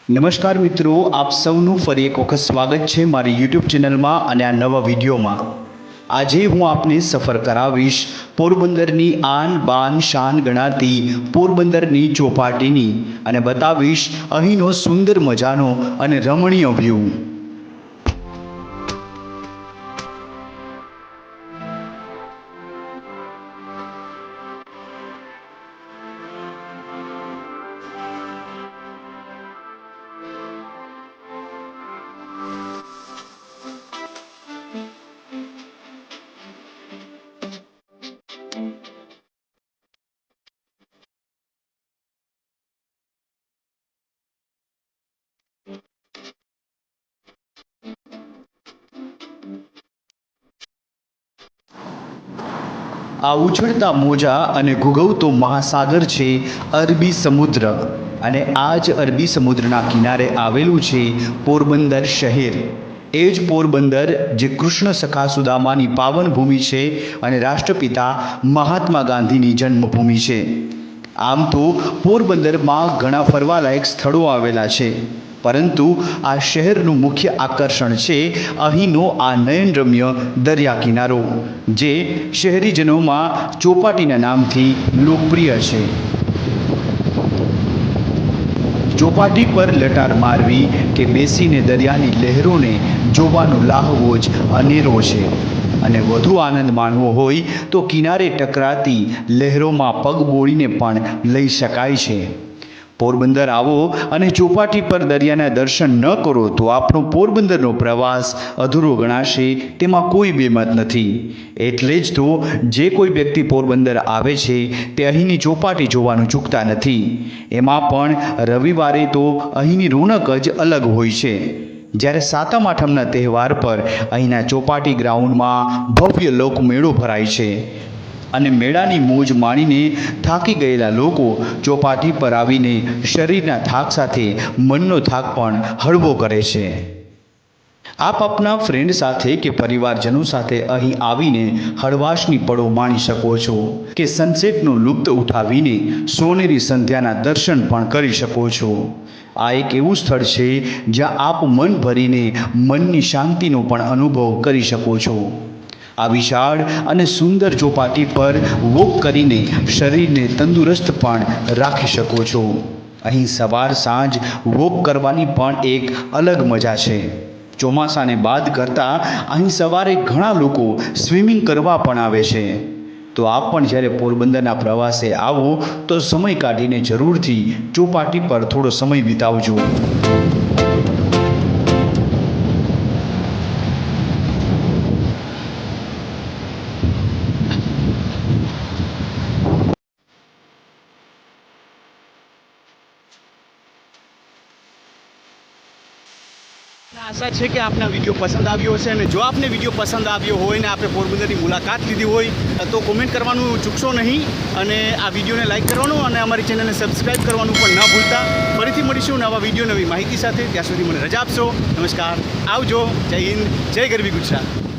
નમસ્કાર મિત્રો, આપ સૌનું ફરી એક વખત સ્વાગત છે મારી યુટ્યુબ ચેનલમાં અને આ નવા વિડીયોમાં। આજે હું આપને સફર કરાવીશ પોરબંદરની આન બાન શાન ગણાતી પોરબંદરની ચોપાટીની અને બતાવીશ અહીંનો સુંદર મજાનો અને રમણીય વ્યૂ। આ ઉછળતા મોજા અને ઘૂઘવતો મહાસાગર છે અરબી સમુદ્ર અને આ જ અરબી સમુદ્રના કિનારે આવેલું છે પોરબંદર શહેર। એ જ પોરબંદર જે કૃષ્ણ સખા સુદામાની પાવન ભૂમિ છે અને રાષ્ટ્રપિતા મહાત્મા ગાંધીની જન્મભૂમિ છે। આમ તો પોરબંદરમાં ઘણા ફરવાલાયક સ્થળો આવેલા છે, પરંતુ આ શહેરનું મુખ્ય આકર્ષણ છે અહીંનો આ નયનરમ્ય દરિયા કિનારો, જે શહેરીજનોમાં ચોપાટીના નામથી લોકપ્રિય છે। ચોપાટી પર લટાર મારવી કે બેસીને દરિયાની લહેરોને જોવાનો લાહવો જ અનેરો છે અને વધુ આનંદ માણવો હોય તો કિનારે ટકરાતી લહેરોમાં પગ બોળીને પણ લઈ શકાય છે। પોરબંદર આવો અને ચોપાટી પર દરિયાના દર્શન ન કરો તો આપણો પોરબંદરનો પ્રવાસ અધૂરો ગણાશે, તેમાં કોઈ બેમત નથી। એટલે જ તો જે કોઈ વ્યક્તિ પોરબંદર આવે છે તે અહીંની ચોપાટી જોવાનું ચૂકતા નથી। એમાં પણ રવિવારે તો અહીંની રોનક જ અલગ હોય છે, જ્યારે સાતમ આઠમના તહેવાર પર અહીંના ચોપાટી ગ્રાઉન્ડમાં ભવ્ય લોકમેળો ભરાય છે અને મેળાની મોજ માણીને થાકી ગયેલા લોકો ચોપાટી પર આવીને શરીરના થાક સાથે મનનો થાક પણ હળવો કરે છે। આપ આપના ફ્રેન્ડ સાથે કે પરિવારજનો સાથે અહીં આવીને હળવાશની પળો માણી શકો છો કે સનસેટનો લુપ્ત ઉઠાવીને સોનેરી સંધ્યાના દર્શન પણ કરી શકો છો। આ એક એવું સ્થળ છે જ્યાં આપ મન ભરીને મનની શાંતિનો પણ અનુભવ કરી શકો છો। આ વિશાળ અને સુંદર ચોપાટી પર વોક કરીને શરીરને તંદુરસ્ત પણ રાખી શકો છો। અહીં સવાર સાંજ વોક કરવાની પણ એક અલગ મજા છે। ચોમાસાને બાદ કરતાં અહીં સવારે ઘણા લોકો સ્વિમિંગ કરવા પણ આવે છે। તો આપ પણ જ્યારે પોરબંદરના પ્રવાસે આવો તો સમય કાઢીને જરૂરથી ચોપાટી પર થોડો સમય વિતાવજો। આશા છે કે આપને વિડીયો પસંદ આવ્યો હશે, અને જો આપને વિડીયો પસંદ આવ્યો હોય ને આપણે પોરબંદરની મુલાકાત લીધી હોય તો કોમેન્ટ કરવાનું ચૂકશો નહીં, અને આ વિડીયોને લાઇક કરવાનું અને અમારી ચેનલને સબસ્ક્રાઈબ કરવાનું પણ ન ભૂલતા। ફરીથી મળીશું નવા વિડીયો નવી માહિતી સાથે, ત્યાં સુધી મને રજા આપશો। નમસ્કાર, આવજો, જય હિન્દ, જય ગરવી ગુજરાત।